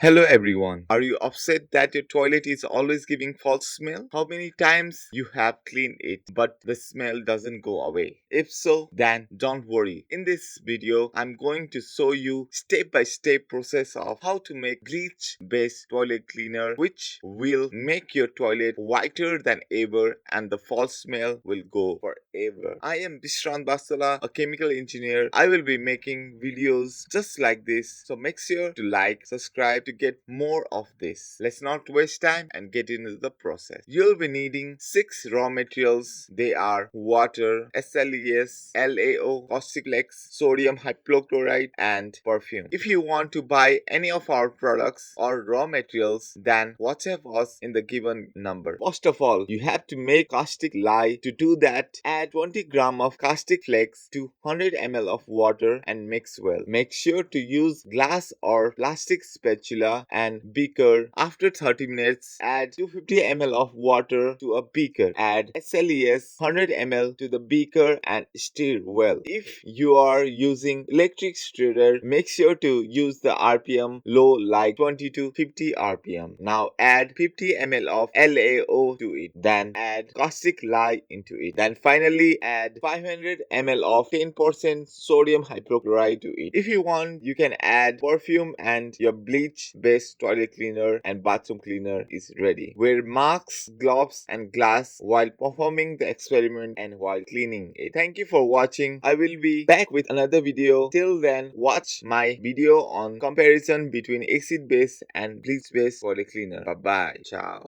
Hello everyone. Are you upset that your toilet is always giving false smell? How many times you have cleaned it but the smell doesn't go away? If so, then don't worry. In this video, I'm going to show you step-by-step process of how to make bleach based toilet cleaner which will make your toilet whiter than ever and the false smell will go forever. I am Bishrant Basala, a chemical engineer. I will be making videos just like this. So make sure to like, subscribe to get more of this. Let's not waste time and get into the process. You'll be needing 6 raw materials. They are water, SLES, LAO, caustic flex, sodium hypochlorite and perfume. If you want to buy any of our products or raw materials, then WhatsApp us in the given number. First of all, you have to make caustic lye. To do that, add 20 gram of caustic flakes to 100 ml of water and mix well. Make sure to use glass or plastic spatula and beaker. After 30 minutes, add 250 ml of water to a beaker. Add SLES 100 ml to the beaker and stir well. If you are using electric stirrer, make sure to use the RPM low like 20 to 50 RPM. Now add 50 ml of LAO to it. Then add caustic lye into it. Then finally add 500 ml of 10% sodium hypochlorite to it. If you want, you can add perfume and your bleach based toilet cleaner and bathroom cleaner is ready. Wear masks, gloves and glass while performing the experiment and while cleaning it. Thank you for watching. I will be back with another video. Till then, watch my video on comparison between acid base and bleach based toilet cleaner. Bye bye. Ciao.